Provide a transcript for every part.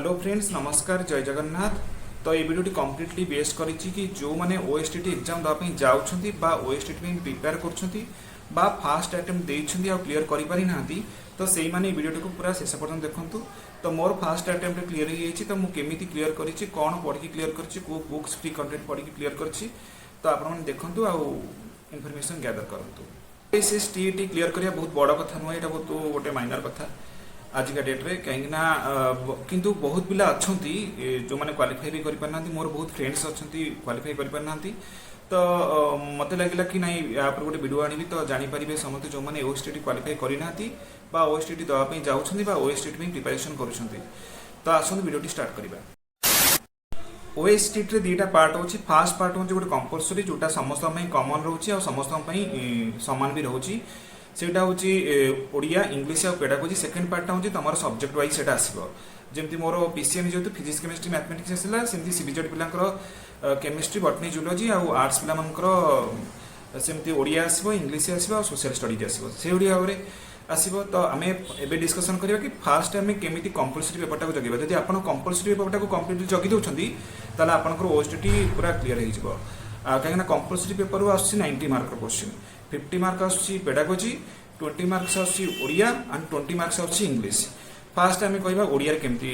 Hello friends, नमस्कार, जय जगन्नाथ। तो ये वीडियो कम्प्लीटली बेस्ड करी जो मैंने ओएसटीटी एग्जाम देवाई जाऊँगी ओएसटीटी प्रिपेयर कर फास्ट अटेम्प्ट देइछन्ती आ क्लियर करि पारि नांती तो सेई माने वीडियो को पूरा शेष पर्यंत देखंतु। तो मोर फास्ट अटेम्प्ट क्लियर हो जाइए तो मुझे केमी क्लियर करी कौन पढ़ी क्लियर कर बुक्स फ्री कंटेंट पढ़ी क्लियर कर तो आपने देखूँ आ इनफर्मेशन गैदर करूँ। टीईटी क्लियर करिया बहुत बड़ कथा नुहे, यहाँ बहुत गोटे माइनर कथा आजिका डेट्रे कहीं किंतु बहुत पिला अच्छा जो मैंने क्वालिफाई भी करना मोर बहुत फ्रेंड्स अच्छा क्वालिफाई करना तो मत लगे कि नहीं यहाँ पर गोटे वीडियो आनी तो जानीपारे समस्त जो मैंने ओएसटीटी क्वालिफाई करना ओएसटीटी देवाई जाऊँच ओएसटीटी प्रिपरेशन कर तो आसतु वीडियो स्टार्ट करवा। ओएसटीटी दुईटा पार्ट होची। फास्ट पार्ट हूँ गोटे कंपलसरी जोटा समस्त कमन रोचे और समस्त सामान भी रोचे सेटा हूँ ओडिया इंग्लीश आ पेडागोजी। सेकेंड पार्टा हूँ तुम सब्जेक्ट वाइज से आसो जमी मोर पीसीएम जेहतु फिजिक्स केमिस्ट्री मैथमेटिक्स आसला सेमती सीबीजेड पिलांकर केमिस्ट्री बटनी जूलोजी आर्ट्स पिलांकर सेमती ओडिया आसो इंग्लीश आसो और सोशल स्टडीज आसो से भाव में आसो। तो आम एवं डिस्कसन करवा कि फास्ट आम केमी कंपलसरी पेपरटा को जगह जब आप कंपलसरी पेपरटा को कम्प्लीटली जगी दौरान आपंकर ओएसटीटी पूरा क्लीयर हो कहीं कंपलसरी पेपर आस 90 मार्क क्वेश्चन 50 मार्क आसूँ पेडागोजी 20 मार्क्स आड़िया एंड 20 मार्क्स आसूँ इंग्लीश। फास्ट आम कह ओडिया केमती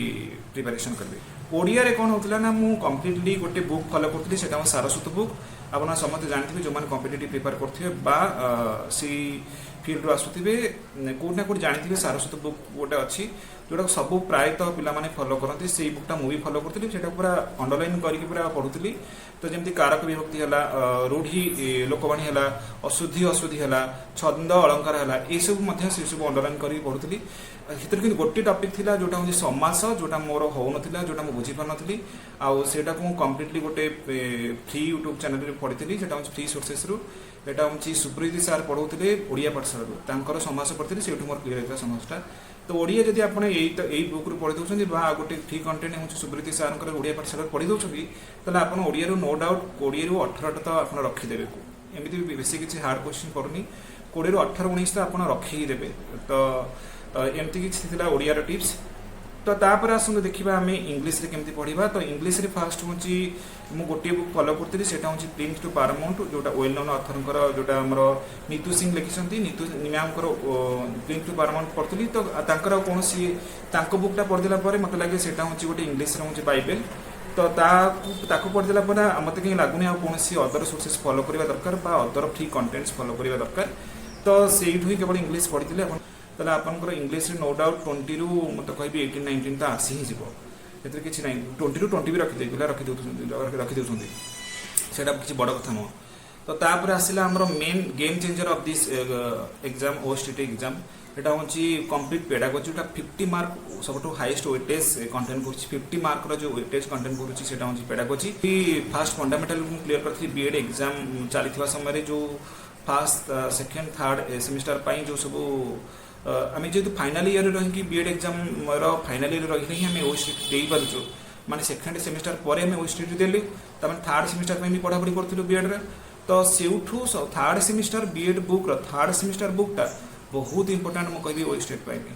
प्रिपरेशन करेंगे। ओडिया कौन होता ना मुझे कम्प्लीटली गोटे बुक फॉलो करी से सारस्वत बुक आप समस्त जानते जो मैंने कम्पिटिटिव प्रिपेयर करेंगे सी फील्ड रू आसुवे कौटना कौट जानते सारस्वत बुक गोटे अच्छी जोटा सब प्रायतः पिला फॉलो करते से बुकटा मुझे फॉलो करी से पूरा अंडरलाइन करके पूरा पढ़ुली। तो जमी कारक विभक्ति है रूढ़ी लोकवाणी है अशुद्धि अशुद्धि है छंद अलंकार है ये सब अंडरलाइन कर पढ़ुली। कि गोटे टपिक थिला जोटा हूँ समास जोटा मोर हो ना जोटा मुझे बुझीपार नी आटा को कम्प्लीटली गोटे फ्री यूट्यूब चैनल पढ़ी से फ्री सोर्सेस रू एटा हूँ सुप्रीति सार पढ़ाते ओडिया पाठशाला समास पढ़ी से मोर क्लीयर होता समासटा। तो ओडिया जब आप बुक रू पढ़ी दौरान गोटे फ्री कंटेंट हूँ सुप्रीति सार ओडिया पाठशाला पढ़ी दौरान आप ओडिया नो डाउट 20 ରୁ 18 तो आप रखीदे एमती बेस किसी हार्ड क्वेश्चन पड़ूनी 20 ରୁ 18 19 तो आप रखीदे। तो एमती किसी ओडियार टिप्स। तो तापर आसतु देखा आम इंग्लीश केमती पढ़ा। तो इंग्लीश फास्ट हूँ मुझे गोटे बुक फॉलो करी से प्रिंस टू पारामाउंट जोटा वेल नोन अथर जोटा आम नीतू सिंह लिखिं Neetu ma'am prince to paramount पढ़ी। तो कौन बुकटा पढ़देला मत लगे से गोटे इंग्लीश हूँ बाइबल। तो ताकू पढ़देला मत कहीं लगुनि कौन अदर सोर्सेस फॉलो करवा दरकार अदर फ्री कंटेंट्स फॉलो करवा दरकार। तो से ही केवल इंग्लीश पढ़ी ताले आपनकर इंग्लीश नो डाउट 20 ରୁ मत कहि 18 19 तो आसी ही जीवो एते किछि नै 20 ରୁ 20 भी रखि दउछन्ती सेटा किछि बड़ कथा न। तो तापर आसिला हमर main game changer of this exam OSTT exam एटा होछि कंप्लीट पेडागोजी टा 50 मार्क सबटो हाईएस्ट वेटेज कंटेंट करछि 50 मार्क रो जो वेटेज कंटेंट करछि सेटा होछि पेडागोजी। फास्ट फंडामेंटल क्लियर करथि बीएड एग्जाम चलीथिबा समय जो फास्ट सेकंड थर्ड सेमिस्टर पई जो सब आम जेहतु फाइनाल इयर रही बीएड एग्जाम फाइनाल इयर रही ही आम ओएसटीटी दे पार्चु माने सेकेंड सेमिस्टर पर आम ओएसटीटी देलु तमें थर्ड सेमिस्टर भी पढ़ापढ़ी करूँ बीएड। तो सेठू third semester BEd book third semester बुकटा बहुत इंपोर्टाट मुझे कहि ओएसटीटी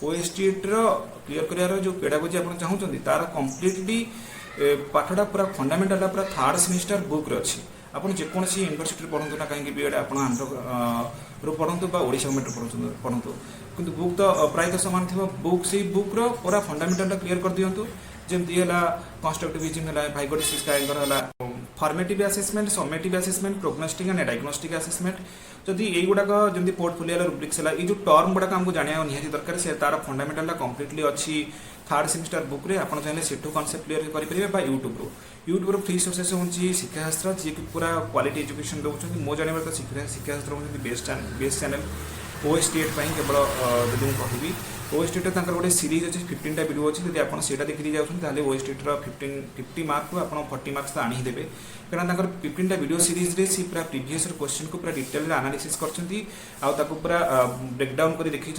ओएसटीटी क्लियर कर जो पेडागोजी आप चाहते तार कम्प्लीटली पाठटा पूरा फंडामेंटाल पूरा थर्ड सेमिस्टर बुक अच्छी आप जेकोसी यूनिवर्सिटी पढ़ु ना कहीं बीएड आप आंध्र पढ़ु ओडिशा गवर्नमेंट पढ़ु किंतु बुक तो प्रायतः सामान थी बुक से बुक पूरा फंडामेंटाल क्लियर कर दिंतु जमी है कंस्ट्रक्टिविज्म है भाइगोटिक्स ट्रायंगल है formative assessment summative assessment prognostic and diagnostic assessment जदि युवाक जमी पोर्टफोलियो रुब्रिक्स है ये जो टर्म गुड़ाक आमको जाना निहाती दरकार से तार फंडामेंटाल कम्प्लीटली अच्छी थर्ड सेमिस्टर बुक रे आप चाहिए सेठू कन्सेप्ट क्लियर करेंगे यूट्यूब फ्री सोर्सेस हूँ शिक्षाशास्त्र जी पूरा क्वालिटी एजुकेशन दौरान मो जान तो शिक्षाशास्त्र हूँ बेस्ट चैनल ओएसटीटी केवल जब मुझे कहबी ओएसटीटी गोटे सीरीज अच्छी 15टा वीडियो अच्छी जब आप देखी जाते ओएसटीटी 50 मार्क रू आप 40 मार्क्स तो आनी देवे कहना 15टा वीडियो सीरीज रे सी पूरा प्रीवियस क्वेश्चन को पूरा डिटेल एनालिसिस कर पूरा ब्रेकडाउन कर देखी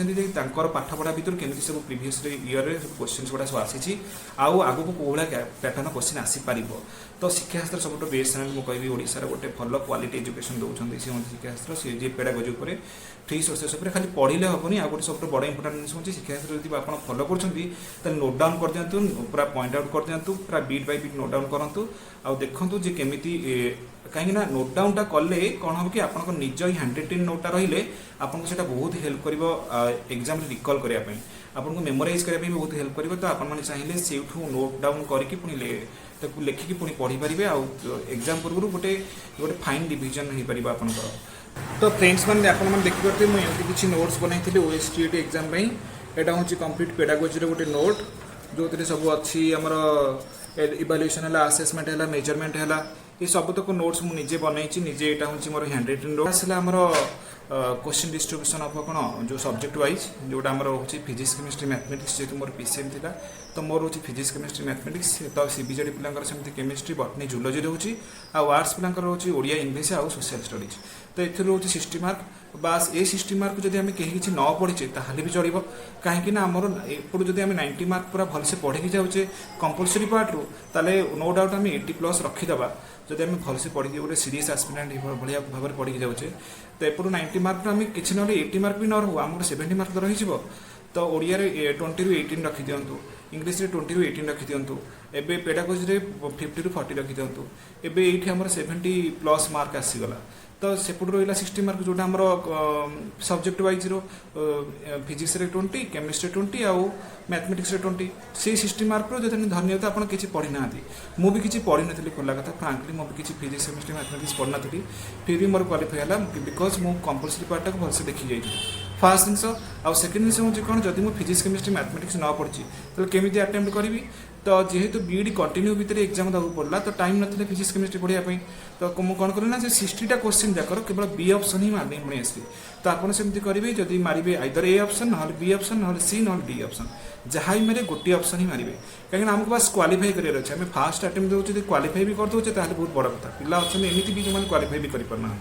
पाठपढ़ा भितर केमी सब प्रीवियस ईयर क्वेश्चन गुड़ा सब आसी आगू कौ भाया पैटर्न क्वेश्चन आसीपर। तो शिक्षाशास्त्र सब बेस्ट चैनल मुझे कहि ओडिशा गोटे भल क्वालिटी एजुकेशन दौरान सी शिक्षाशास्त्र सी जी पेडागोजी फ्री सोर्सेस उपर खाली पढ़ले हेनी आ गोटे सब बड़ इंपोर्टाट जिन हूँ शिक्षाशास्त्र जब आप फलो कर नोट डाउन कर दिंतु पूरा पॉइंट आउट कर दिंतु पूरा beat by beat note down करूँ आ देखूँ जे केमी कहीं नोट डाउनटा कले कौन हम कि आप निज हैंड रिटेन नोटा रही आपको से बहुत हेल्प कर एग्जाम रिकल करने आपको मेमोराइज करने बहुत हेल्प कर तो आपने चाहिए से नोट डाउन करके पुणी लेखिकी पुणी पढ़ी पारे एग्जाम पूर्व गोटे गोटे फाइन डिविजन हो पार आपंकर तो फ्रेंड्स मैंने आपने देखिए मुझे किसी नोट्स बनाई ओएसटीटी एग्जाम यहाँ हूँ कम्प्लीट पेडागोजी गोटे नोट जो सब अच्छी आमर इवाल्युएसन है आसेसमेंट है मेजरमेंट है ये सब तक नोट्स मुझे बनई निजे यहाँ हूँ मोर हैंड रिटेन नोट आसला आमर क्वेश्चन डिस्ट्रीब्यूशन ऑफ कौन जो सब्जेक्ट वाइज जोटा आमर हूँ फिजिक्स केमिस्ट्री मैथमेटिक्स जेहतु मोर पीसीएम था तो मोर हूँ फिजिक्स केमिस्ट्री मैथमेटिक्स तो सीबीजेडी पिलांकर सेमती केमिस्ट्री बटनी जूलोजी रोचे आर्ट्स पिलांकर हूँ ओडिया इंग्लिश आउ सोशल स्टडीज तो ये रोचे 60 मार्क बास ए 60 मार्क जब आम कहीं किसी न पढ़ीचे ताहले भी चलो कहीं आमर एपटू जब आम 90 मार्क पूरा भलसे पढ़ी जाऊे कंपलसरी पार्ट रू ताले नो डाउट आम 80+ रखीदे जब आम भलसे पढ़ी गोटे सीरीयस एस्पिरेंट भाया भाव में पढ़ी जाऊे तो एपटू 90 मार्क आम किसी ना 80 मार्क भी न रू आम 70 मार्क तो रही तो ओडिया 20 ରୁ 18 रखी दिंतु इंग्लिश 20 ରୁ 18 रखी दिंतु एबे पेडागोजी 50 ରୁ 40 रखी दिंतु एबे ये आमर 70+ मार्क आसीगला तो सेपट रहा 60 मार्क जोटा आमर सब्जेक्ट वाइज रो फिजिक्स 20 केमिस्ट्री 20 आउ मैथमेटिक्स 20 से 60 मार्क रो जब धन्यवाद आप किसी पढ़ी ना मुझे किसी पढ़ी नी खोला कथा फ्रांकली मुझे किसी फिजिक्स केमिस्ट्री मैथमेटिक्स पढ़ी नी फिर भी मोर क्वालिफाई है बिकज मु कंपलसरी पार्ट को भलसे देखी जाइए फास्ट जिनस आउ सेकेंड जिन हूँ कौन जब मुझे फिजिक्स केमिस्ट्री मैथमेटिक्स न पढ़ी तो केमी आटेम्प्ट करी तो जेहेतु बीडी कंटिन्यू भितर एग्जाम देवाक पड़ा तो टाइम ना फिजिक्स केमिस्ट्री पढ़ाई तो मुझे कौन करें ना 60टा क्वेश्चन जाकर केवल बी ऑप्शन ही मारने पुणी आसली तो आपड़ सेमती करेंगे जब मारे आइदर ए ऑप्शन ना बी ऑप्शन ना सी ना डी ऑप्शन जहाँ भी मारे गोटे ऑप्शन ही मारे कहीं आमको बस क्वालिफाई करार अच्छे आम फास्ट अटेम्प्ट देते क्वालिफाई भी करदे ताहले बहुत बड़ कथा पिला अच्छा एमती भी जो क्वालिफाई भी करना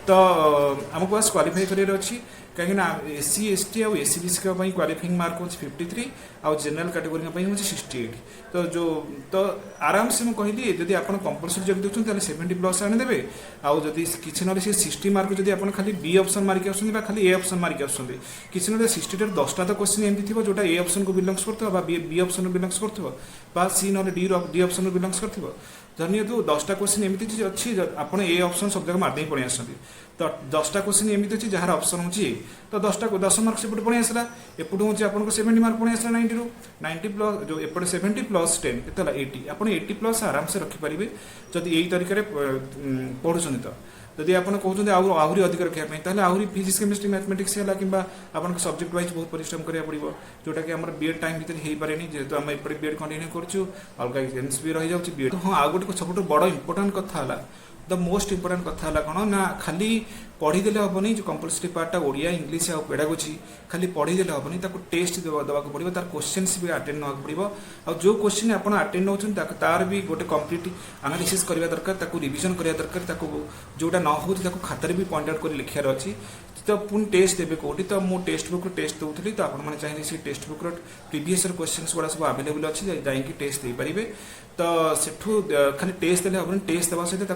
तो आमको बस क्वालिफाई करार अच्छी कहीं एससी एसटी आउ एससी बीसी क्वालिफाइंग मार्क हूँ 53 आउ जनरल कैटेगोरी हूँ 68 तो जो तो आराम से मुझे कहली जब आप कंपलसरी जब देखते 70+ आनीदे आउ जब किसी ना 60 मार्क जब आप खाली बी ऑप्शन मारिक आसुँच खाली ए ऑप्शन मारिक आसुँच किसी ना 60 10टा तो क्वेश्चन एमती थी जोटा ए ऑप्शन को बिलंग्स कर बी ऑप्शन को बिलंग्स कर सी ना डी ऑप्शन को बिलंग्स कर धनिया 10टा क्वेश्चन एमती अच्छी आप ए ऑप्शन सब जगह मारदे पड़े आसती तो 10टा क्वेश्चन एमती अच्छी जार ऑप्शन हूँ तो 10 मार्क सेपटे पड़े आसला एपटू हूँ आपको 70 मार्क पड़े आसला 90 ରୁ 90+ जो एपटे 70 + 10 के 80 आप 80+ आराम से रखिपारे जब यही तरीके पढ़ुं तो जदि आप कहते आहरी अधिक रखापी आहरी फिजिक्स केमिस्ट्री मैथमेटिक्स है कि आप सब्जेक्ट वाइज बहुत परिश्रम करा पड़ो जोटा कि आम बीएड टाइम भितर हो पारे जेहतु आम एपटे बीएड कंटिन्यू करूँ अलग एग्जाम्स भी रही जाऊँगी बीएड हाँ आउ गोटे सब बड़ इंपोर्टाट कथा है द मोस्ट इंपोर्टाट कथा है कौन ना खाली पढ़ीदे हेनी जो कंपलसरी पार्टा ओडिया इंग्लिश आउ पेडागोजी खाली पढ़ीदे हेनी टेस्ट देवाक पड़ो तार क्वेश्चंस भी अटेंड नाक पड़ो आ जो क्वेश्चन आप अटेंड होती तार भी गोटे कंप्लीट एनालिसिस करवा दरकार रिविजन करवा दरकार जोटा न हो खातार भी पॉइंट आउट कर लिखार अच्छी तो पुणी टेस्ट देवे कौटी तो मुझे टेक्स्ट बुक टेस्ट दूसरी तो आपने चाहिए से टेक्स्ट बुक प्रीवियस क्वेश्चन गुड़ा सब आवेलेबल अच्छी जाकि टेस्ट दे पारे तो सेठू खाली टेस्ट देले हम टेस्ट देवा सहित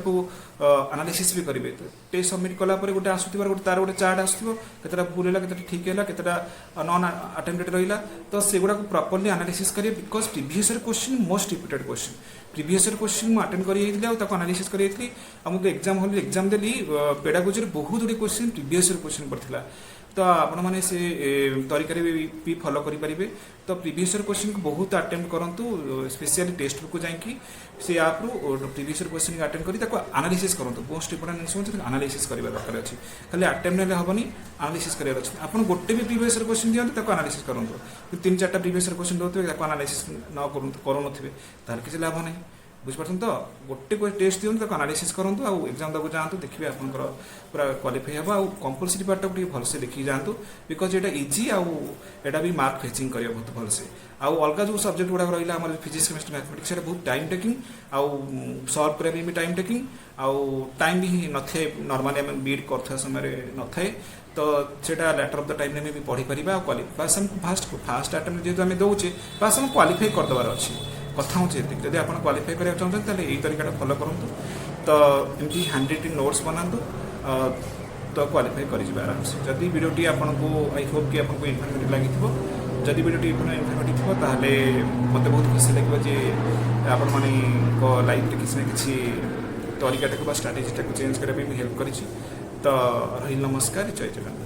एनालिसिस भी करेंगे तो टेस्ट सबमिट कलापर गोटे आसुवा गोटे तार गोटे चार्ट आसो केतटा भूल है केतटा ठीक है केतटा नॉन अटेम्प्टेड रहा तो सेगुड़ा प्रॉपर्ली एनालिसिस करेंगे because previous question most repeated question previous question मुझे अटेंड करी एनालिसिस करी आमको एग्जाम हॉल एग्जाम देली पेडागोजी बहुत गुड़े क्वेश्चन प्रीवियस क्वेश्चन पड़ता तो आपण मैंने से तरीके भी फॉलो करेंगे तो प्रीवियस क्वेश्चन को बहुत अटेम्प्ट करूँ स्पेशली टेक्स्ट बुक जाकि से आप्रु प्रीवियस क्वेश्चन को अटेम्प्ट कर एनालिसिस करूँ मोस्ट इंपोर्टेंट जिन एनालिसिस करवा दरकार अच्छी खाली अटेम्प्ट ना हेनी एनालिसिस करार अच्छे आप गोटे भी प्रीवियस क्वेश्चन दिखाते एनालिसिस करूँ 3-4टा प्रीवियस क्वेश्चन दौते एनालिसिस न करूँ किसी लाभ नहीं बुझीपार तो गोटे कोई टेस्ट दिखाते एनालिसिस करूँ आउ एग्जाम देवाक जातु देखिए आप पूरा क्वालिफाई हे आउ कंपलसरी पार्ट को भलसे देखिए जातु बिकज यहाँ इजी आउटा भी मार्क फेचिंग कर बहुत भलसे आउ अलग जो सब्जेक्ट गुड़ा रहा आम फिजिक्स केमिस्ट्री मैथमेटिक्स बहुत टाइम टेकिंग आउ सल्व करने भी टाइम टेकिंग आउ टाइम भी न थे नॉर्मली आम बीएड कर समय न थे तो सेटा लेटर ऑफ द टाइम में भी पढ़ी पारिबा बस हम फास्ट अटेम्प्ट जेहतु आम दौचे बस हम क्वालिफाई करदेवार अच्छी कथा हूँ जब आप क्वालिफाई करा चाहते हैं यही तरीका फॉलो करूँ तो एमती हैंड रिटेन नोट्स बनातु तो क्वालिफाई कर आराम से जदि वीडियोटी आपको आई होप कि आपको इनफर्मेटिव लगी जदि वीडियोटी इनफर्मेटिव थो ताहले मत बहुत खुशी लगे जे आपण माने लाइफ रे किसी ना किसी तरीका स्ट्राटेजी चेंज करने हेल्प कर। तो रही नमस्कार, जय जगन्नाथ।